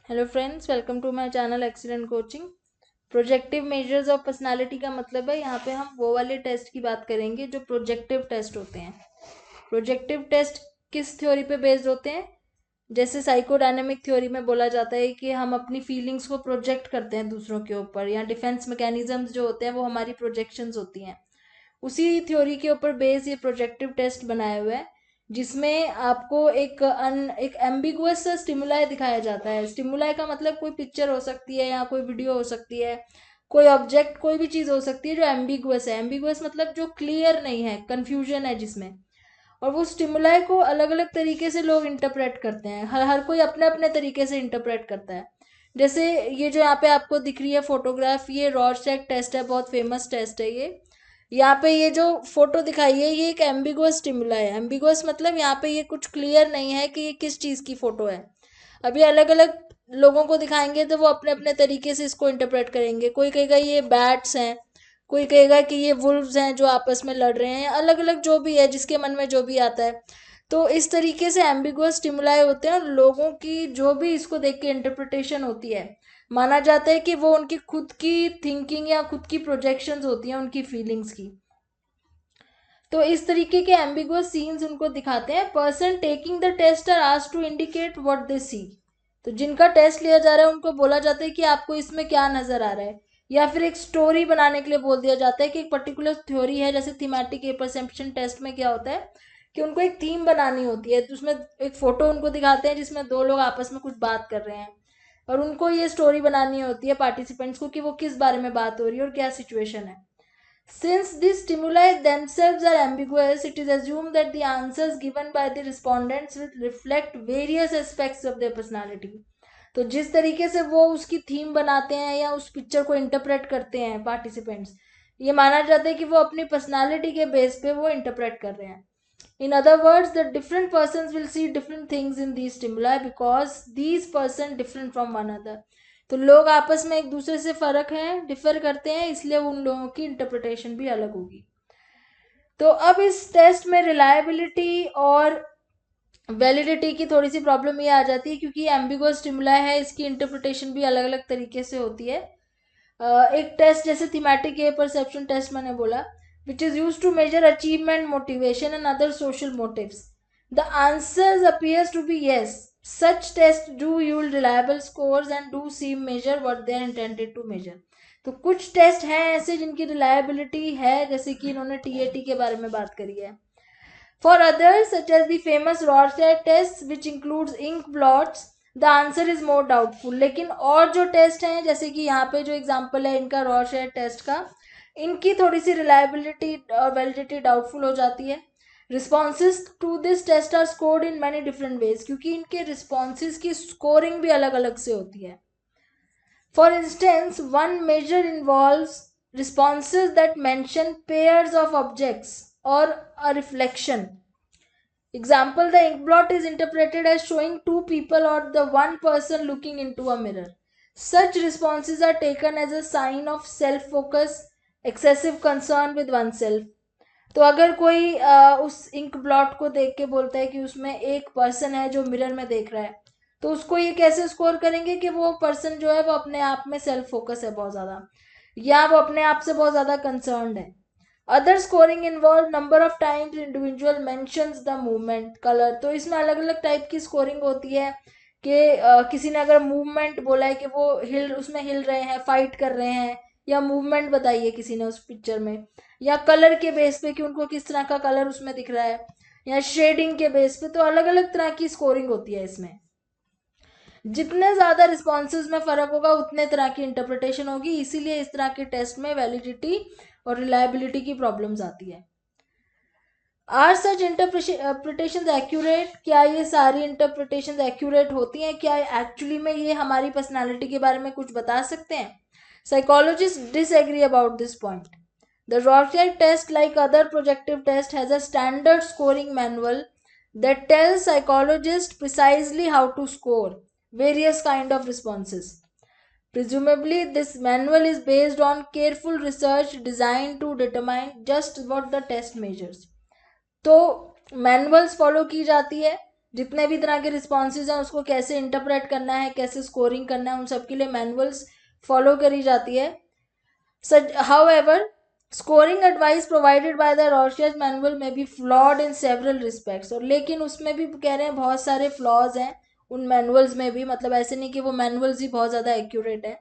Hello friends, welcome to my channel excellent coaching. Projective measures of personality का मतलब है यहाँ पे हम वो वाले टेस्ट की बात करेंगे जो प्रोजेक्टिव टेस्ट होते हैं। प्रोजेक्टिव टेस्ट किस थ्योरी पे बेस्ड होते हैं? जैसे साइकोडायनेमिक थ्योरी में बोला जाता है कि हम अपनी फीलिंग्स को प्रोजेक्ट करते हैं दूसरों के ऊपर, या डिफेंस मैकेनिज्म्स जो होते हैं वो हमारी प्रोजेक्शंस होती हैं। उसी थ्योरी के ऊपर बेस ये प्रोजेक्टिव टेस्ट बनाया हुआ है, जिसमें आपको एक एम्बिगुअस सा स्टिमुलाई दिखाया जाता है। स्टिमुलाई का मतलब कोई पिक्चर हो सकती है या कोई वीडियो हो सकती है, कोई ऑब्जेक्ट, कोई भी चीज़ हो सकती है जो एम्बिगुअस है। एम्बिगुअस मतलब जो क्लियर नहीं है, कंफ्यूजन है जिसमें। और वो स्टिमुलाई को अलग अलग तरीके से लोग इंटरप्रेट करते हैं। हर हर कोई अपने अपने तरीके से इंटरप्रेट करता है। जैसे ये जो यहाँ पे आपको दिख रही है फोटोग्राफ, ये रॉर्शैक टेस्ट है, बहुत फेमस टेस्ट है ये। यहाँ पे ये जो फोटो दिखाई है ये एक एम्बिगुअस स्टिमुलाई है। एम्बिगुअस मतलब यहाँ पे ये कुछ क्लियर नहीं है कि ये किस चीज़ की फोटो है। अभी अलग अलग लोगों को दिखाएंगे तो वो अपने अपने तरीके से इसको इंटरप्रेट करेंगे। कोई कहेगा ये बैट्स हैं, कोई कहेगा कि ये वुल्व्स हैं जो आपस में लड़ रहे हैं। अलग अलग जो भी है, जिसके मन में जो भी आता है। तो इस तरीके से एम्बिगुअस स्टिमुलाई होते हैं, और लोगों की जो भी इसको देख के इंटरप्रिटेशन होती है, माना जाता है कि वो उनकी खुद की थिंकिंग या खुद की प्रोजेक्शंस होती हैं उनकी फीलिंग्स की। तो इस तरीके के एम्बिगुअस सीन्स उनको दिखाते हैं। Person taking the test are asked to indicate what they see. तो जिनका टेस्ट लिया जा रहा है उनको बोला जाता है कि आपको इसमें क्या नजर आ रहा है, या फिर एक स्टोरी बनाने के लिए बोल दिया जाता है कि एक पर्टिकुलर थ्योरी है। जैसे थीमेटिक परसेप्शन टेस्ट में क्या होता है कि उनको एक थीम बनानी होती है, तो उसमें एक फोटो उनको दिखाते हैं जिसमें दो लोग आपस में कुछ बात कर रहे हैं, और उनको ये स्टोरी बनानी होती है पार्टिसिपेंट्स को कि वो किस बारे में बात हो रही है और क्या सिचुएशन है। Since these stimuli themselves are ambiguous, it is assumed that the answers given by the respondents will reflect various aspects of their personality. तो जिस तरीके से वो उसकी थीम बनाते हैं या उस पिक्चर को इंटरप्रेट करते हैं पार्टिसिपेंट्स, ये माना जाता है कि वो अपनी पर्सनालिटी के बेस पे वो इंटरप्रेट कर रहे हैं। In other words, the different persons will see different things in these stimuli because these person different from one another. तो लोग आपस में एक दूसरे से फर्क है, डिफर करते हैं, इसलिए उन लोगों की इंटरप्रिटेशन भी अलग होगी। तो अब इस टेस्ट में रिलायबिलिटी और वैलिडिटी की थोड़ी सी प्रॉब्लम ये आ जाती है, क्योंकि एम्बिगुअस स्टिमुलाई है, इसकी इंटरप्रिटेशन भी अलग अलग तरीके से होती है। एक टेस्ट जैसे थीमेटिक ए परसेप्शन टेस्ट मैंने बोला, which is used to measure achievement, motivation and other social motives. The answers appears to be yes. Such tests do yield reliable scores and do seem measure what they are intended to measure. तो कुछ test हैं ऐसे जिनकी reliability है, जैसे कि इन्होंने TAT के बारे में बात करी है। For others, such as the famous Rorschach test, which includes ink blots, the answer is more doubtful. लेकिन और जो टेस्ट हैं, जैसे कि यहाँ पे जो एग्जाम्पल है इनका रॉर्शैक टेस्ट का, इनकी थोड़ी सी रिलायबिलिटी और वैलिडिटी डाउटफुल हो जाती है। Responses to this test are scored in many different ways, क्योंकि इनके रिस्पॉन्सेज की स्कोरिंग भी अलग अलग से होती है। For instance, one measure involves responses that mention pairs of objects or a reflection. Example, the ink blot is interpreted as showing two people or the one person looking into a mirror. Such responses are taken as a sign of self-focus, excessive concern with oneself. तो अगर कोई उस ink blot को देख के बोलता है कि उसमें एक पर्सन है जो मिरर में देख रहा है, तो उसको ये कैसे स्कोर करेंगे कि वो पर्सन जो है वो अपने आप में सेल्फ फोकस है बहुत ज़्यादा, या वो अपने आप से बहुत ज़्यादा कंसर्न्ड है। Other scoring involve number of times individual mentions the movement colour. तो इसमें अलग अलग टाइप की स्कोरिंग होती है कि किसी ने अगर मूवमेंट बोला है कि वो उसमें हिल रहे हैं, फाइट कर रहे हैं, या मूवमेंट बताई है किसी ने उस पिक्चर में, या कलर के बेस पे कि उनको किस तरह का कलर उसमें दिख रहा है, या शेडिंग के बेस पे। तो अलग अलग तरह की स्कोरिंग होती है इसमें। जितने ज्यादा रिस्पॉन्सेज में फर्क होगा उतने तरह की इंटरप्रिटेशन होगी, इसीलिए इस तरह के टेस्ट में वैलिडिटी और रिलायबिलिटी की प्रॉब्लम्स आती है। Are such interpretation accurate? क्या ये सारी इंटरप्रिटेशन एक्यूरेट होती हैं? क्या एक्चुअली में ये हमारी पर्सनालिटी के बारे में कुछ बता सकते हैं? Psychologist disagree about this point. The Rorschach test, like other projective tests, has a standard scoring manual that tells psychologists precisely how to score various kind of responses. Presumably, this manual is based on careful research designed to determine just what the test measures. तो manuals follow की जाती है जितने भी तरह के responses हैं उसको कैसे इंटरप्रेट करना है, कैसे स्कोरिंग करना है, उन सब के लिए मैनुअल्स फॉलो करी जाती है. However, scoring advice provided by the Rorschach manual may be flawed in several respects. और लेकिन उसमें भी कह रहे हैं बहुत सारे फ्लॉज हैं उन मैनुअल्स में भी, मतलब ऐसे नहीं कि वो मैनुअल्स ही बहुत ज़्यादा एक्यूरेट है.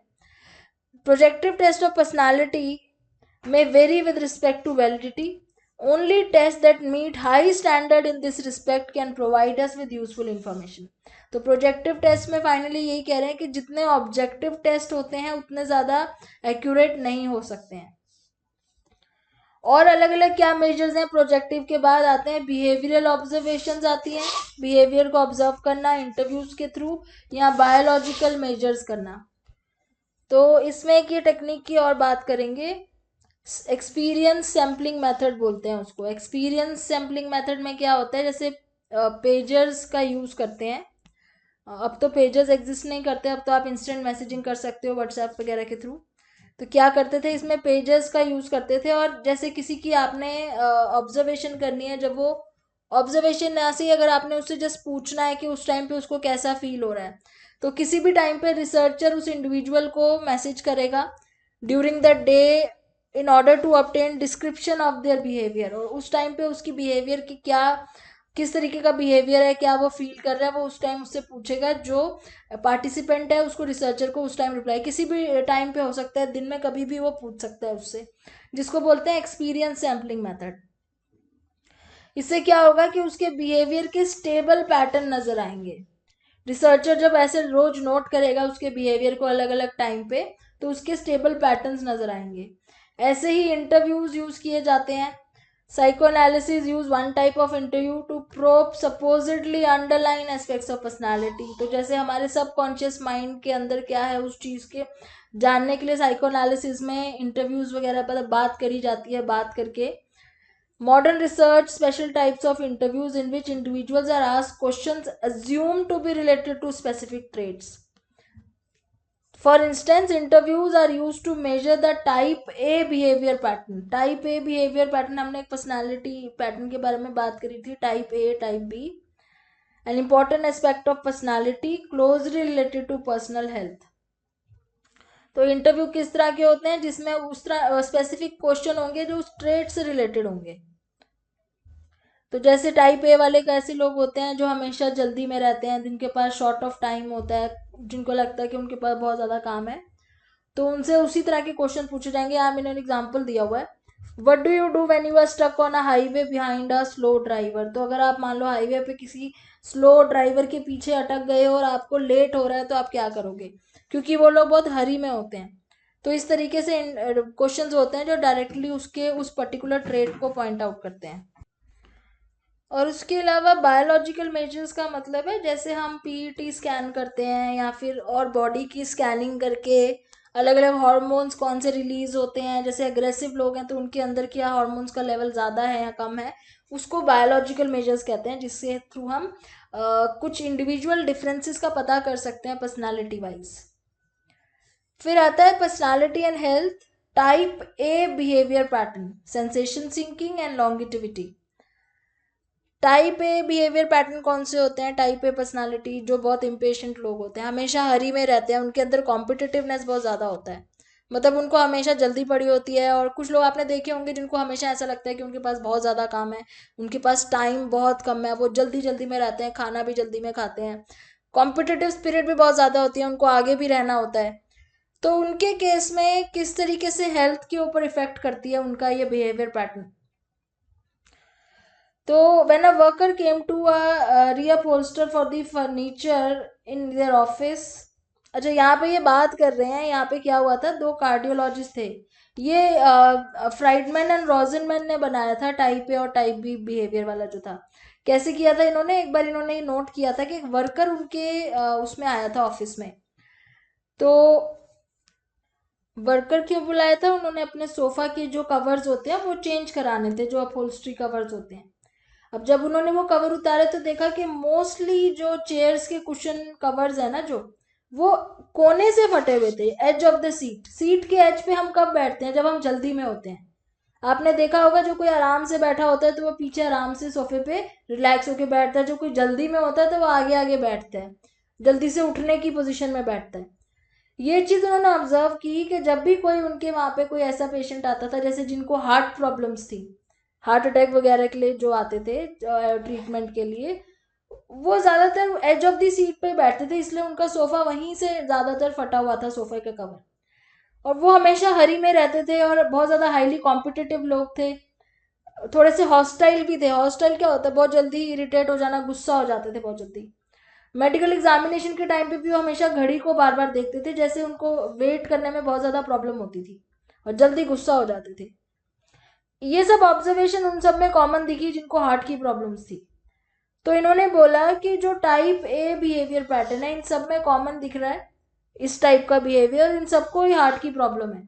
Projective test of personality may vary with respect to validity. Only tests that meet high standard in this respect can provide us with useful information. तो प्रोजेक्टिव टेस्ट में फाइनली यही कह रहे हैं कि जितने ऑब्जेक्टिव टेस्ट होते हैं उतने ज़्यादा एक्यूरेट नहीं हो सकते हैं. और अलग अलग क्या मेजर्स हैं प्रोजेक्टिव के बाद आते हैं बिहेवियरल ऑब्जर्वेशंस आती हैं, बिहेवियर को ऑब्जर्व करना इंटरव्यूज के थ्रू या बायोलॉजिकल मेजर्स करना. तो इसमें एक ये टेक्निक की और बात करेंगे, एक्सपीरियंस सैम्पलिंग मेथड बोलते हैं उसको. एक्सपीरियंस सैम्पलिंग मेथड में क्या होता है, जैसे पेजर्स का यूज़ करते हैं. अब तो पेजर्स एग्जिस्ट नहीं करते, अब तो आप इंस्टेंट मैसेजिंग कर सकते हो व्हाट्सएप वगैरह के थ्रू. तो क्या करते थे, इसमें पेजेस का यूज़ करते थे. और जैसे किसी की आपने ऑब्जर्वेशन करनी है, जब वो ऑब्जर्वेशन ऐसे ही अगर आपने उससे जस्ट पूछना है कि उस टाइम पे उसको कैसा फील हो रहा है, तो किसी भी टाइम पे रिसर्चर उस इंडिविजुअल को मैसेज करेगा during the day in order to obtain description of their behaviour. और उस टाइम पे उसकी बिहेवियर की क्या, किस तरीके का बिहेवियर है, क्या वो फील कर रहा है, वो उस टाइम उससे पूछेगा. जो पार्टिसिपेंट है उसको रिसर्चर को उस टाइम रिप्लाई, किसी भी टाइम पे हो सकता है, दिन में कभी भी वो पूछ सकता है उससे, जिसको बोलते हैं एक्सपीरियंस सैम्पलिंग मेथड. इससे क्या होगा कि उसके बिहेवियर के स्टेबल पैटर्न नजर आएंगे. रिसर्चर जब ऐसे रोज नोट करेगा उसके बिहेवियर को अलग अलग टाइम पे, तो उसके स्टेबल पैटर्न्स नजर आएंगे. ऐसे ही इंटरव्यूज यूज किए जाते हैं. Psychoanalysis use one type of interview to probe supposedly underlying aspects of personality. तो जैसे हमारे सबकॉन्शियस माइंड के अंदर क्या है उस चीज़ के जानने के लिए साइकोएनालिसिस में इंटरव्यूज वगैरह पर बात करी जाती है. बात करके modern research special types of interviews in which individuals are asked questions assumed to be related to specific traits. For instance, interviews are used to measure the type A behavior pattern. Type A behavior pattern हमने एक personality pattern के बारे में बात करी थी, type A, type B. An important aspect of personality closely related to personal health. तो interview किस तरह के होते हैं, जिसमें उस तरह स्पेसिफिक क्वेश्चन होंगे जो उस ट्रेट से रिलेटेड होंगे. तो जैसे टाइप ए वाले कैसे लोग होते हैं जो हमेशा जल्दी में रहते हैं, जिनके पास शॉर्ट ऑफ टाइम होता है, जिनको लगता है कि उनके पास बहुत ज़्यादा काम है, तो उनसे उसी तरह के क्वेश्चन पूछे जाएंगे. यहाँ मैंने एग्जाम्पल दिया हुआ है, what do you do when you are stuck on a highway behind a slow driver. तो अगर आप मान लो हाईवे पे किसी स्लो ड्राइवर के पीछे अटक गए और आपको लेट हो रहा है, तो आप क्या करोगे, क्योंकि वो लोग बहुत हरी में होते हैं. तो इस तरीके से क्वेश्चंस होते हैं जो डायरेक्टली उसके उस पर्टिकुलर ट्रेट को पॉइंट आउट करते हैं. और उसके अलावा बायोलॉजिकल मेजर्स का मतलब है जैसे हम पीईटी स्कैन करते हैं या फिर और बॉडी की स्कैनिंग करके अलग अलग हार्मोन्स कौन से रिलीज होते हैं. जैसे अग्रेसिव लोग हैं तो उनके अंदर क्या हार्मोन्स का लेवल ज़्यादा है या कम है, उसको बायोलॉजिकल मेजर्स कहते हैं, जिससे थ्रू हम कुछ इंडिविजुअल डिफरेंसेस का पता कर सकते हैं पर्सनालिटी वाइज. फिर आता है personality and health. Type A behaviour pattern, sensation seeking and longevity. Type A behaviour pattern कौन से होते हैं, टाइप ए पर्सनालिटी जो बहुत इम्पेशेंट लोग होते हैं, हमेशा हरी में रहते हैं, उनके अंदर कॉम्पिटिटिवनेस बहुत ज़्यादा होता है, मतलब उनको हमेशा जल्दी पड़ी होती है. और कुछ लोग आपने देखे होंगे जिनको हमेशा ऐसा लगता है कि उनके पास बहुत ज़्यादा काम है, उनके पास टाइम बहुत कम है, वो जल्दी जल्दी में रहते हैं, खाना भी जल्दी में खाते हैं, कॉम्पिटिटिव स्पिरिट भी बहुत ज़्यादा होती है, उनको आगे भी रहना होता है. तो उनके केस में किस तरीके से हेल्थ के ऊपर इफेक्ट करती है उनका ये बिहेवियर पैटर्न. तो when a worker came to a reupholster for the furniture in their office. अच्छा, यहाँ पे ये बात कर रहे हैं, यहाँ पे क्या हुआ था, दो कार्डियोलॉजिस्ट थे, ये फ्राइडमैन एंड रोजनमैन ने बनाया था टाइप ए और टाइप बी बिहेवियर वाला जो था. कैसे किया था इन्होंने, एक बार इन्होंने नोट किया था कि एक वर्कर उनके उसमें आया था ऑफिस में. तो वर्कर क्यों बुलाया था, उन्होंने अपने सोफा के जो कवर्स होते हैं वो चेंज कराने थे, जो अपहोल्स्ट्री कवर्स होते हैं. अब जब उन्होंने वो कवर उतारे तो देखा कि मोस्टली जो चेयर्स के कुशन कवर्स है ना, जो वो कोने से फटे हुए थे, edge of the seat. Seat के एज पे हम कब बैठते हैं, जब हम जल्दी में होते हैं. आपने देखा होगा जो कोई आराम से बैठा होता है तो वो पीछे आराम से सोफे पे रिलैक्स होके बैठता है, जो कोई जल्दी में होता है तो वो आगे आगे बैठता है, जल्दी से उठने की पोजीशन में बैठता है। ये चीज़ उन्होंने ऑब्जर्व की कि जब भी कोई उनके वहाँ पे कोई ऐसा पेशेंट आता था जैसे जिनको हार्ट प्रॉब्लम्स थी, हार्ट अटैक वगैरह के लिए जो आते थे ट्रीटमेंट के लिए, वो ज़्यादातर एज ऑफ दी सीट पे बैठते थे, इसलिए उनका सोफ़ा वहीं से ज़्यादातर फटा हुआ था, सोफे का कवर। और वो हमेशा हरी में रहते थे और बहुत ज़्यादा हाईली कॉम्पिटिटिव लोग थे, थोड़े से हॉस्टाइल भी थे। हॉस्टाइल क्या होता है, बहुत जल्दी इरिटेट हो जाना, गुस्सा हो जाते थे बहुत जल्दी। मेडिकल एग्जामिनेशन के टाइम पे भी वो हमेशा घड़ी को बार बार देखते थे, जैसे उनको वेट करने में बहुत ज़्यादा प्रॉब्लम होती थी और जल्दी गुस्सा हो जाते थे। ये सब ऑब्जर्वेशन उन सब में कॉमन दिखी जिनको हार्ट की प्रॉब्लम्स थी। तो इन्होंने बोला कि जो टाइप ए बिहेवियर पैटर्न है इन सब में कॉमन दिख रहा है, इस टाइप का बिहेवियर, इन सबको ही हार्ट की प्रॉब्लम है।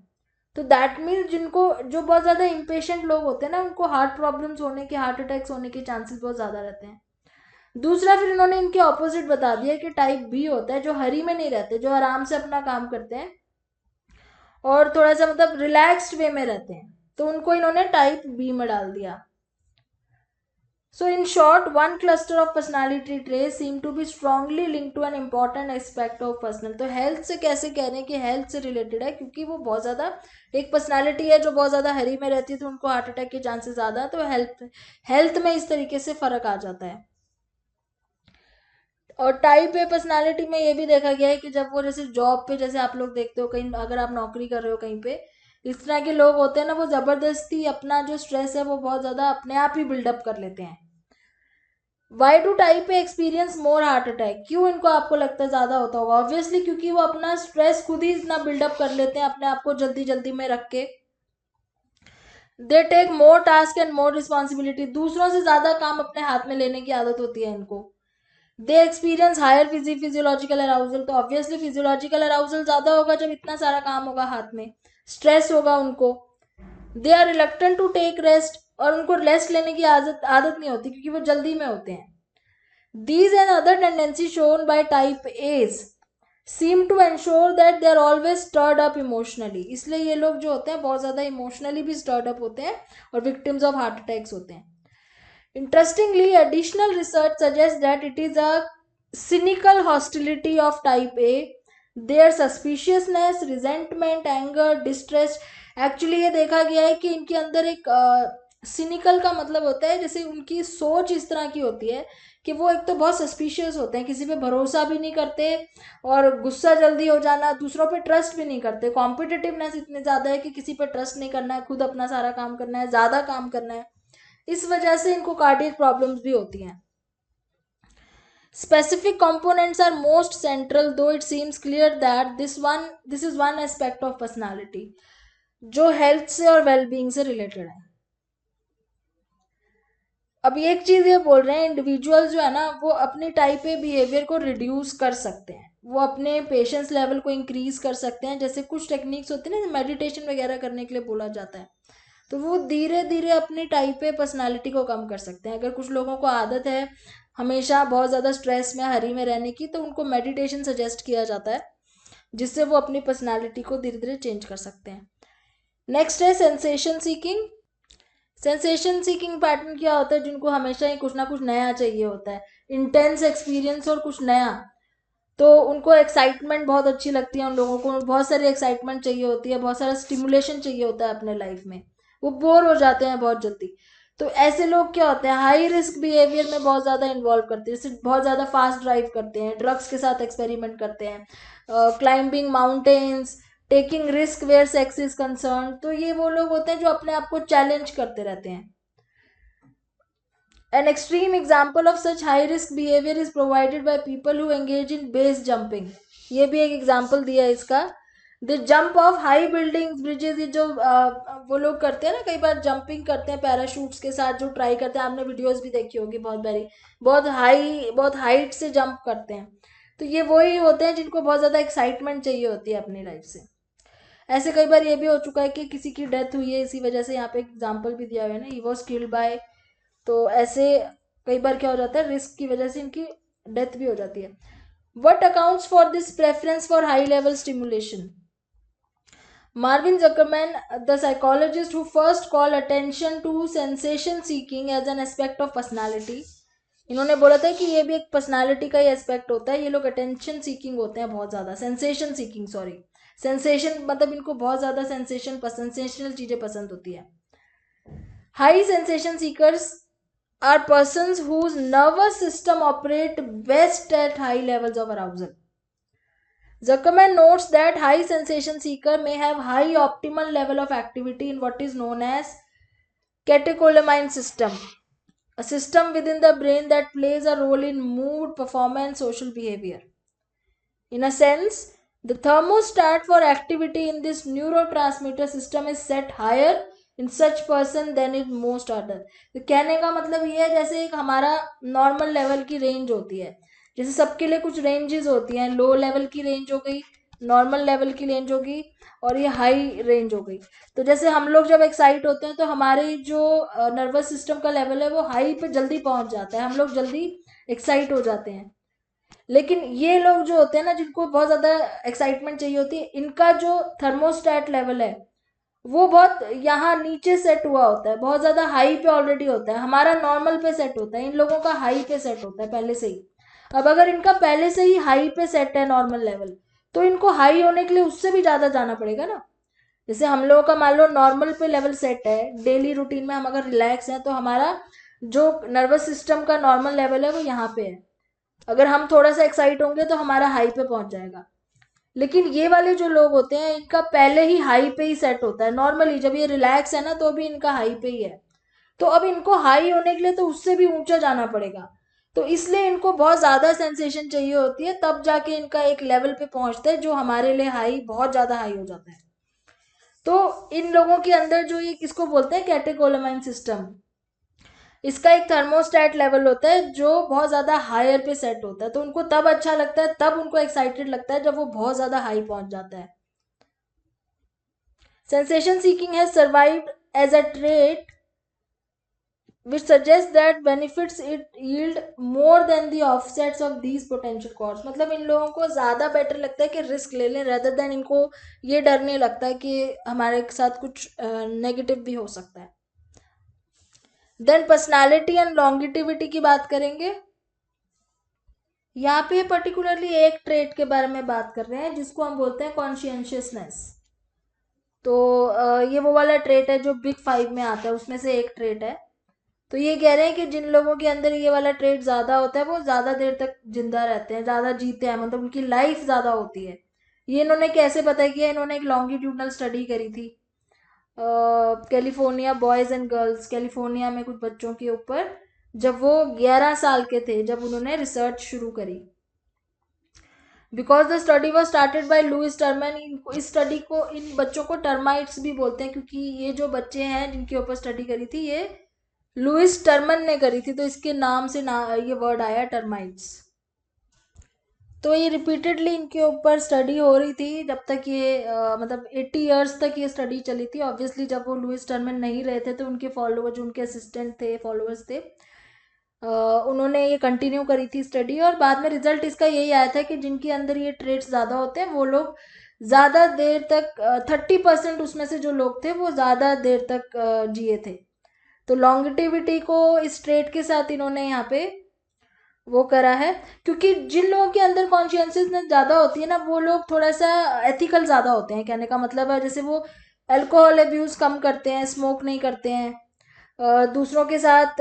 तो दैट मीन्स जिनको, जो बहुत ज़्यादा इम्पेशेंट लोग होते हैं ना, उनको हार्ट प्रॉब्लम्स होने के, हार्ट अटैक्स होने के चांसेस बहुत ज़्यादा रहते हैं। दूसरा फिर इन्होंने इनके ऑपोजिट बता दिया कि टाइप बी होता है, जो हरी में नहीं रहते, जो आराम से अपना काम करते हैं और थोड़ा सा मतलब रिलैक्स्ड वे में रहते हैं, तो उनको इन्होंने टाइप बी में डाल दिया। So in short, one cluster of personality traits seem to be strongly linked to an important aspect of personal। तो हेल्थ से कैसे कह रहे हैं कि हेल्थ से रिलेटेड है, क्योंकि वो बहुत ज़्यादा एक पर्सनालिटी है जो बहुत ज़्यादा हरी में रहती है तो उनको हार्ट अटैक के चांसेस ज़्यादा है, तो हेल्थ में इस तरीके से फ़र्क आ जाता है। और टाइप ए पर्सनालिटी में ये भी देखा गया है कि जब वो जैसे जॉब पे, जैसे आप लोग देखते हो कहीं, अगर आप नौकरी कर रहे हो कहीं पे, इस तरह के लोग होते हैं ना, वो ज़बरदस्ती अपना जो स्ट्रेस है वो बहुत ज़्यादा अपने आप ही बिल्डअप कर लेते हैं। Why do type A experience more heart attack, क्यों इनको आपको लगता है ज़्यादा होता होगा? ऑब्वियसली क्योंकि वो अपना स्ट्रेस खुद ही इतना बिल्डअप कर लेते हैं अपने आप को जल्दी जल्दी में रख के। They take more task and more responsibility, दूसरों से ज़्यादा काम अपने हाथ में लेने की आदत होती है इनको। दे एक्सपीरियंस हायर फिजियोलॉजिकल अराउजल, तो ऑब्वियसली फिजियोलॉजिकल अराउजल ज़्यादा होगा जब इतना सारा काम होगा हाथ में, स्ट्रेस होगा उनको। They are reluctant to take rest, और उनको रेस्ट लेने की आदत आदत नहीं होती क्योंकि वो जल्दी में होते हैं। These and other tendencies shown by type A's seem to ensure that they are always stirred up emotionally। इसलिए ये लोग जो होते हैं बहुत ज़्यादा इमोशनली भी स्टर्ड अप होते हैं और विक्टिम्स ऑफ हार्ट अटैक्स होते हैं। Interestingly, additional research suggests that it is a cynical hostility of type A। Their suspiciousness, resentment, anger, distress, actually ये देखा गया है कि इनके अंदर एक सिनिकल का मतलब होता है, जैसे उनकी सोच इस तरह की होती है कि वो एक तो बहुत सस्पिशियस होते हैं, किसी पे भरोसा भी नहीं करते और गुस्सा जल्दी हो जाना, दूसरों पे ट्रस्ट भी नहीं करते, कॉम्पिटिटिवनेस इतने ज़्यादा है कि किसी पे ट्रस्ट नहीं करना है, खुद अपना सारा काम करना है, ज़्यादा काम करना है। इस वजह से इनको कार्डियक प्रॉब्लम्स भी होती हैं। Specific components are most central, though it seems clear that this is one aspect of personality जो हेल्थ से और वेलबींग से रिलेटेड है। अब एक चीज ये बोल रहे हैं, इंडिविजुअल जो है ना वो अपनी टाइप ए बिहेवियर को रिड्यूस कर सकते हैं, वो अपने पेशेंस लेवल को इंक्रीज कर सकते हैं। जैसे कुछ टेक्निक्स होती है ना, मेडिटेशन वगैरह करने के लिए बोला जाता है, तो वो धीरे धीरे अपनी टाइप ए पर्सनालिटी को कम कर सकते हैं। अगर कुछ लोगों को आदत है हमेशा बहुत ज़्यादा स्ट्रेस में, हरी में रहने की, तो उनको मेडिटेशन सजेस्ट किया जाता है, जिससे वो अपनी पर्सनालिटी को धीरे धीरे चेंज कर सकते हैं। नेक्स्ट है sensation seeking. Sensation seeking pattern क्या होता है, जिनको हमेशा ही कुछ ना कुछ नया चाहिए होता है, इंटेंस एक्सपीरियंस और कुछ नया। तो उनको एक्साइटमेंट बहुत अच्छी लगती है, उन लोगों को बहुत सारी एक्साइटमेंट चाहिए होती है, बहुत सारा स्टिमुलेशन चाहिए होता है अपने लाइफ में, वो बोर हो जाते हैं बहुत जल्दी। तो ऐसे लोग क्या होते हैं, हाई रिस्क बिहेवियर में बहुत ज़्यादा इन्वॉल्व करते हैं, जैसे बहुत ज़्यादा फास्ट ड्राइव करते हैं, ड्रग्स के साथ एक्सपेरिमेंट करते हैं, climbing mountains, taking risk where sex is concern. तो ये वो लोग होते हैं जो अपने आप को चैलेंज करते रहते हैं। An extreme example of such high risk behavior is provided by people who engage in base jumping। ये भी एक एग्जाम्पल दिया है इसका। The jump of high buildings, bridges, ये जो वो लोग करते हैं ना, कई बार जंपिंग करते हैं पैराशूट्स के साथ, जो ट्राई करते हैं, आपने वीडियोस भी देखी होगी, बहुत बारी बहुत हाइट से जंप करते हैं। तो ये वही होते हैं जिनको बहुत ज़्यादा एक्साइटमेंट चाहिए होती है अपनी लाइफ से। ऐसे कई बार ये भी हो चुका है कि किसी की डेथ हुई है इसी वजह से, यहाँ पे एग्जाम्पल भी दिया हुआ है ना, ही वॉज किल्ड बाय। तो ऐसे कई बार क्या हो जाता है, रिस्क की वजह से इनकी डेथ भी हो जाती है। What accounts for this preference for high level stimulation? Marvin Zuckerman, the psychologist who first called attention to sensation seeking as an aspect of personality, इन्होंने बोला था कि ये भी एक पर्सनालिटी का ही एस्पेक्ट होता है. ये लोग अटेंशन सीकिंग होते हैं बहुत ज़्यादा, सेंसेशन सीकिंग, सॉरी, सेंसेशन मतलब इनको बहुत ज़्यादा सेंसेशनल चीज़ें पसंद होती है. High sensation seekers are persons whose nervous system operate best at high levels of arousal. Zuckerman notes that high sensation seeker may have high optimal level of activity in what is known as catecholamine system, a system within the brain that plays a role in mood, performance, social behavior. In a sense, the thermostat for activity in this neurotransmitter system is set higher in such person than in most other. तो कहने का मतलब ये है जैसे एक हमारा normal level की रेंज होती है, जैसे सबके लिए कुछ रेंजेस होती हैं, लो लेवल की रेंज हो गई, नॉर्मल लेवल की रेंज होगी और ये हाई रेंज हो गई. तो जैसे हम लोग जब एक्साइट होते हैं तो हमारे जो नर्वस सिस्टम का लेवल है वो हाई पे जल्दी पहुंच जाता है, हम लोग जल्दी एक्साइट हो जाते हैं. लेकिन ये लोग जो होते हैं ना, जिनको बहुत ज़्यादा एक्साइटमेंट चाहिए होती है, इनका जो थर्मोस्टेट लेवल है वो बहुत यहाँ नीचे सेट हुआ होता है, बहुत ज़्यादा हाई पे ऑलरेडी होता है. हमारा नॉर्मल पे सेट होता है, इन लोगों का हाई पे सेट होता है पहले से ही. अब अगर इनका पहले से ही हाई पे सेट है नॉर्मल लेवल, तो इनको हाई होने के लिए उससे भी ज़्यादा जाना पड़ेगा ना. जैसे हम लोगों का मान लो नॉर्मल पे लेवल सेट है, डेली रूटीन में हम अगर रिलैक्स हैं तो हमारा जो नर्वस सिस्टम का नॉर्मल लेवल है वो यहाँ पे है. अगर हम थोड़ा सा एक्साइट होंगे तो हमारा हाई पे पहुंच जाएगा. लेकिन ये वाले जो लोग होते हैं इनका पहले ही हाई पे ही सेट होता है नॉर्मली, जब ये रिलैक्स है ना तो भी इनका हाई पे ही है. तो अब इनको हाई होने के लिए तो उससे भी ऊंचा जाना पड़ेगा. तो इसलिए इनको बहुत ज़्यादा सेंसेशन चाहिए होती है, तब जाके इनका एक लेवल पे पहुंचता है जो हमारे लिए हाई, बहुत ज़्यादा हाई हो जाता है. तो इन लोगों के अंदर जो ये किसको बोलते हैं, कैटेकोलामाइन सिस्टम, इसका एक थर्मोस्टेट लेवल होता है जो बहुत ज़्यादा हायर पे सेट होता है. तो उनको तब अच्छा लगता है, तब उनको एक्साइटेड लगता है जब वो बहुत ज़्यादा हाई पहुंच जाता है. Sensation seeking has survived as a trait which suggests that benefits it yield more than the offsets of these potential costs. मतलब इन लोगों को ज़्यादा बेटर लगता है कि रिस्क ले लें, rather than इनको ये डर नहीं लगता है कि हमारे साथ कुछ नेगेटिव भी हो सकता है. देन पर्सनालिटी एंड लॉन्गिटिविटी की बात करेंगे. यहाँ पे पर्टिकुलरली एक ट्रेट के बारे में बात कर रहे हैं जिसको हम बोलते हैं कॉन्शियसनेस. तो ये वो वाला ट्रेट है जो बिग 5 में आता है, उसमें से एक ट्रेट है. तो ये कह रहे हैं कि जिन लोगों के अंदर ये वाला ट्रेट ज़्यादा होता है वो ज़्यादा देर तक जिंदा रहते हैं, ज़्यादा जीते हैं, मतलब उनकी लाइफ ज़्यादा होती है. ये इन्होंने कैसे पता किया, इन्होंने एक लॉन्गिट्यूडनल स्टडी करी थी California boys and girls, California में कुछ बच्चों के ऊपर, जब वो 11 साल के थे जब उन्होंने रिसर्च शुरू करी. Because the study was started by Lewis Terman. इस स्टडी को, इन बच्चों को टर्माइट्स भी बोलते हैं क्योंकि ये जो बच्चे हैं जिनके ऊपर स्टडी करी थी ये लुइस टर्मन ने करी थी, तो इसके नाम से ये वर्ड आया टर्माइट्स. तो ये रिपीटेडली इनके ऊपर स्टडी हो रही थी जब तक ये मतलब 80 ईयर्स तक ये स्टडी चली थी. ऑब्वियसली जब वो लुइस टर्मन नहीं रहे थे तो उनके फॉलोअर, जो उनके असिस्टेंट थे, फॉलोअर्स थे, उन्होंने ये कंटिन्यू करी थी स्टडी. और बाद में रिजल्ट इसका यही आया था कि जिनके अंदर ये ट्रेट्स ज़्यादा होते हैं वो लोग ज़्यादा देर तक, 30% उसमें से जो लोग थे वो ज़्यादा देर तक जिए थे. तो लॉन्गिटिविटी को इस ट्रेट के साथ इन्होंने यहाँ पे वो करा है, क्योंकि जिन लोगों के अंदर कॉन्शियसनेस ज़्यादा होती है ना वो लोग थोड़ा सा एथिकल ज़्यादा होते हैं. कहने का मतलब है जैसे वो अल्कोहल अब्यूज़ कम करते हैं, स्मोक नहीं करते हैं, दूसरों के साथ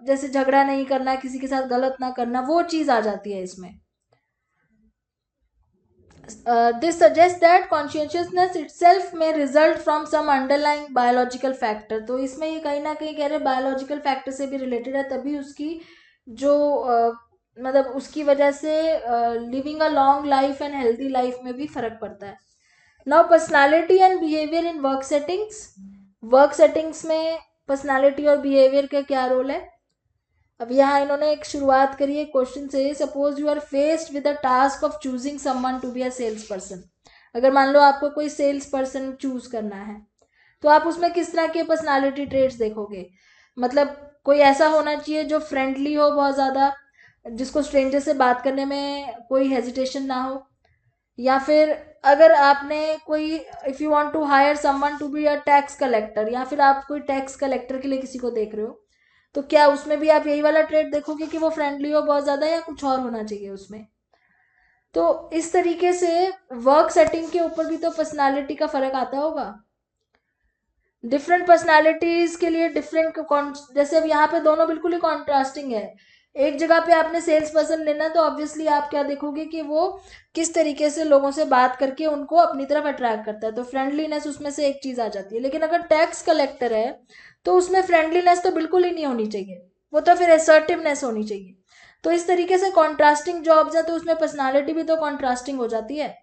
जैसे झगड़ा नहीं करना, किसी के साथ गलत ना करना, वो चीज़ आ जाती है इसमें. This suggests that conscientiousness itself may result from some underlying biological factor. तो इसमें ये कहीं ना कहीं कह रहे बायोलॉजिकल फैक्टर से भी रिलेटेड है, तभी उसकी जो मतलब उसकी वजह से living a long life and healthy life में भी फर्क पड़ता है. Now personality and behaviour in work settings. Work settings में पर्सनालिटी और बिहेवियर का क्या रोल है. अब यहाँ इन्होंने एक शुरुआत करी है क्वेश्चन से. Suppose you are faced with the task of choosing someone to be a sales person. अगर मान लो आपको कोई सेल्स पर्सन चूज करना है तो आप उसमें किस तरह के पर्सनालिटी ट्रेट्स देखोगे. मतलब कोई ऐसा होना चाहिए जो फ्रेंडली हो बहुत ज़्यादा, जिसको स्ट्रेंजर से बात करने में कोई हेजिटेशन ना हो, या फिर अगर आपने कोई if you want to hire someone to be a tax collector, या फिर आप कोई टैक्स कलेक्टर के लिए किसी को देख रहे हो, तो क्या उसमें भी आप यही वाला ट्रेड देखोगे कि वो फ्रेंडली हो बहुत ज़्यादा, या कुछ और होना चाहिए उसमें? तो इस तरीके से वर्क सेटिंग के ऊपर भी तो पर्सनालिटी का फर्क आता होगा। डिफरेंट पर्सनालिटीज के लिए डिफरेंट, जैसे अब यहाँ पे दोनों बिल्कुल ही कॉन्ट्रास्टिंग है। एक जगह पे आपने सेल्स पर्सन लेना है, तो ऑब्वियसली आप क्या देखोगे कि वो किस तरीके से लोगों से बात करके उनको अपनी तरफ अट्रैक्ट करता है, तो फ्रेंडलीनेस उसमें से एक चीज आ जाती है। लेकिन अगर टैक्स कलेक्टर है तो उसमें फ्रेंडलीनेस तो बिल्कुल ही नहीं होनी चाहिए, वो तो फिर असर्टिवनेस होनी चाहिए। तो इस तरीके से कॉन्ट्रास्टिंग जॉब्स है, तो उसमें पर्सनालिटी भी तो कॉन्ट्रास्टिंग हो जाती है।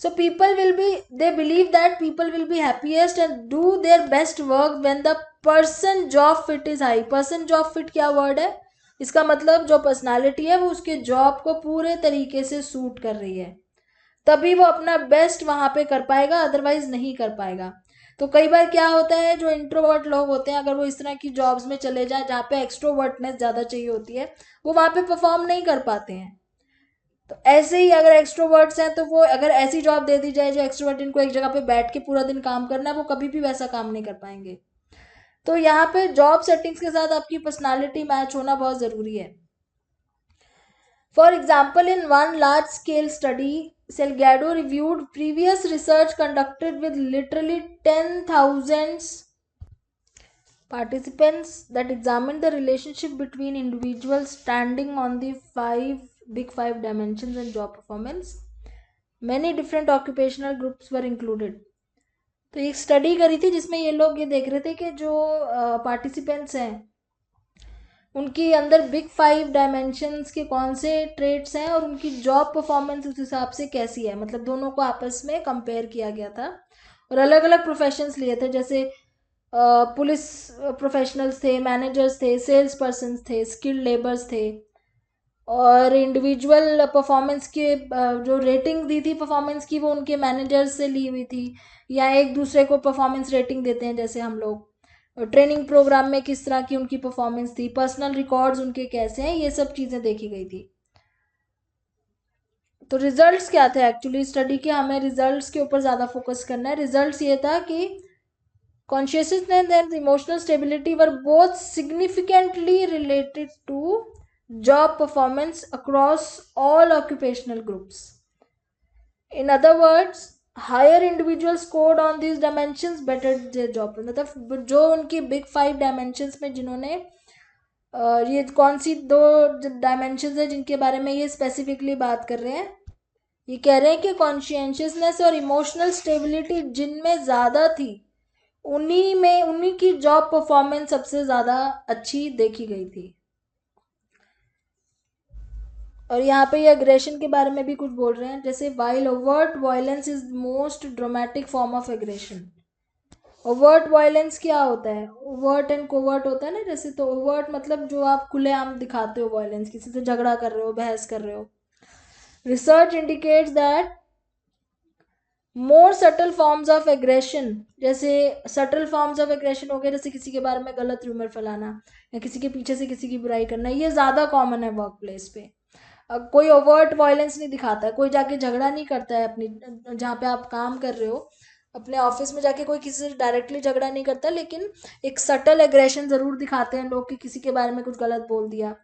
So people will be, they believe that people will be happiest and do their best work when the person job fit is high. Person job fit क्या word है? इसका मतलब जो पर्सनालिटी है वो उसके जॉब को पूरे तरीके से सूट कर रही है, तभी वो अपना बेस्ट वहां पे कर पाएगा, अदरवाइज नहीं कर पाएगा। तो कई बार क्या होता है, जो इंट्रोवर्ट लोग होते हैं, अगर वो इस तरह की जॉब्स में चले जाए जहाँ पे एक्सट्रोवर्टनेस ज़्यादा चाहिए होती है, वो वहाँ पे परफॉर्म नहीं कर पाते हैं। तो ऐसे ही अगर एक्सट्रोवर्ट्स हैं, तो वो अगर ऐसी जॉब दे दी जाए जो एक्सट्रोवर्ट, इनको एक जगह पे बैठ के पूरा दिन काम करना है, वो कभी भी वैसा काम नहीं कर पाएंगे। तो यहाँ पे जॉब सेटिंग्स के साथ आपकी पर्सनालिटी मैच होना बहुत ज़रूरी है। For example, in one large scale study, Salgado reviewed previous research conducted with literally 10,000 participants that examined the relationship between individuals standing on the big five dimensions in job performance. Many different occupational groups were included. तो एक study करी थी जिसमें ये लोग ये देख रहे थे कि जो पार्टिसिपेंट्स हैं उनकी अंदर बिग 5 डायमेंशंस के कौन से ट्रेट्स हैं और उनकी जॉब परफॉर्मेंस उस हिसाब से कैसी है। मतलब दोनों को आपस में कंपेयर किया गया था और अलग अलग प्रोफेशंस लिए थे, जैसे पुलिस प्रोफेशनल्स थे, मैनेजर्स थे, सेल्स पर्सन थे, स्किल्ड लेबर्स थे, और इंडिविजुअल परफॉर्मेंस के जो रेटिंग दी थी परफॉर्मेंस की, वो उनके मैनेजर्स से ली हुई थी, या एक दूसरे को परफॉर्मेंस रेटिंग देते हैं जैसे हम लोग। ट्रेनिंग प्रोग्राम में किस तरह की उनकी परफॉर्मेंस थी, पर्सनल रिकॉर्ड्स उनके कैसे हैं, ये सब चीज़ें देखी गई थी। तो रिजल्ट्स क्या थे एक्चुअली स्टडी के, हमें रिजल्ट्स के ऊपर ज़्यादा फोकस करना है। रिजल्ट्स ये था कि consciousness and emotional stability were both significantly related to job performance across all occupational groups. In other words, higher individuals scored on these dimensions better their job। मतलब जो उनकी big 5 dimensions में जिन्होंने ये कौन सी 2 डायमेंशंस है जिनके बारे में ये स्पेसिफिकली बात कर रहे हैं, ये कह रहे हैं कि कॉन्शियसनेस और इमोशनल स्टेबिलिटी जिनमें ज़्यादा थी, उन्हीं की जॉब परफॉर्मेंस सबसे ज़्यादा अच्छी देखी गई थी। और यहाँ पे ये अग्रेशन के बारे में भी कुछ बोल रहे हैं, जैसे while overt violence is most dramatic form of aggression. Overt violence क्या होता है, ओवर्ट एंड कोवर्ट होता है ना, जैसे तो ओवर्ट मतलब जो आप खुलेआम दिखाते हो वायलेंस, किसी से झगड़ा कर रहे हो, बहस कर रहे हो। Research indicates that more subtle forms of aggression, जैसे सटल फॉर्म्स ऑफ एग्रेशन हो गए, जैसे किसी के बारे में गलत रूमर फैलाना या किसी के पीछे से किसी की बुराई करना, ये ज़्यादा कॉमन है वर्क प्लेस पे। अब कोई ओवर्ट वायलेंस नहीं दिखाता है, कोई जाके झगड़ा नहीं करता है अपनी, जहाँ पे आप काम कर रहे हो अपने ऑफिस में जाके कोई किसी से डायरेक्टली झगड़ा नहीं करता, लेकिन एक सटल एग्रेशन ज़रूर दिखाते हैं लोग कि किसी के बारे में कुछ गलत बोल दिया।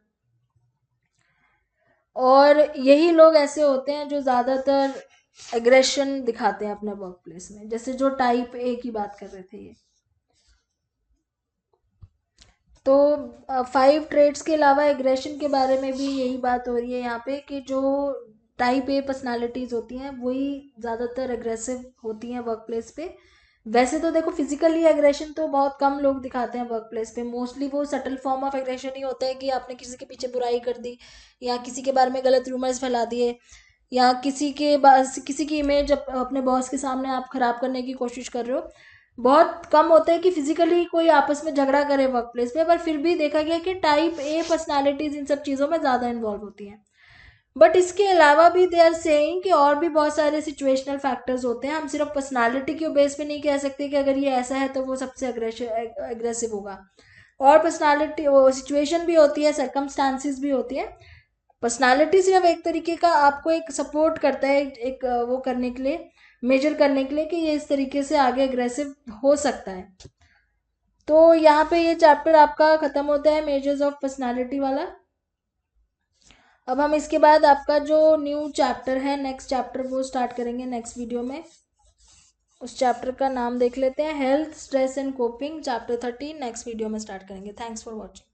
और यही लोग ऐसे होते हैं जो ज़्यादातर एग्रेशन दिखाते हैं अपने वर्क प्लेस में, जैसे जो टाइप ए की बात कर रहे थे ये। तो 5 ट्रेड्स के अलावा एग्रेशन के बारे में भी यही बात हो रही है यहाँ पे, कि जो टाइप ए पर्सनालिटीज़ होती हैं वही ज़्यादातर एग्रेसिव होती हैं वर्क प्लेस पे। वैसे तो देखो फिजिकली एग्रेशन तो बहुत कम लोग दिखाते हैं वर्क प्लेस पे, मोस्टली वो सटल फॉर्म ऑफ एग्रेशन ही होता है कि आपने किसी के पीछे बुराई कर दी, या किसी के बारे में गलत रूमर्स फैला दिए, या किसी की इमेज अपने बॉस के सामने आप खराब करने की कोशिश कर रहे हो। बहुत कम होता है कि फिजिकली कोई आपस में झगड़ा करे वर्क प्लेस पे, पर फिर भी देखा गया कि टाइप ए पर्सनालिटीज इन सब चीज़ों में ज़्यादा इन्वॉल्व होती हैं। बट इसके अलावा भी दे आर सेइंग कि और भी बहुत सारे सिचुएशनल फैक्टर्स होते हैं, हम सिर्फ पर्सनालिटी के बेस पे नहीं कह सकते कि अगर ये ऐसा है तो वो सबसे एग्रेसिव होगा। और पर्सनालिटी वो सिचुएशन भी होती है, सर्कमस्टांसिस भी होती है। पर्सनालिटी सिर्फ एक तरीके का आपको एक सपोर्ट करता है, एक वो करने के लिए, मेजर करने के लिए कि ये इस तरीके से आगे अग्रेसिव हो सकता है। तो यहाँ पे ये चैप्टर आपका खत्म होता है, मेजर्स ऑफ पर्सनालिटी वाला। अब हम इसके बाद आपका जो न्यू चैप्टर है, नेक्स्ट चैप्टर, वो स्टार्ट करेंगे नेक्स्ट वीडियो में। उस चैप्टर का नाम देख लेते हैं, health, stress and coping, chapter 13 next video में स्टार्ट करेंगे। Thanks for watching.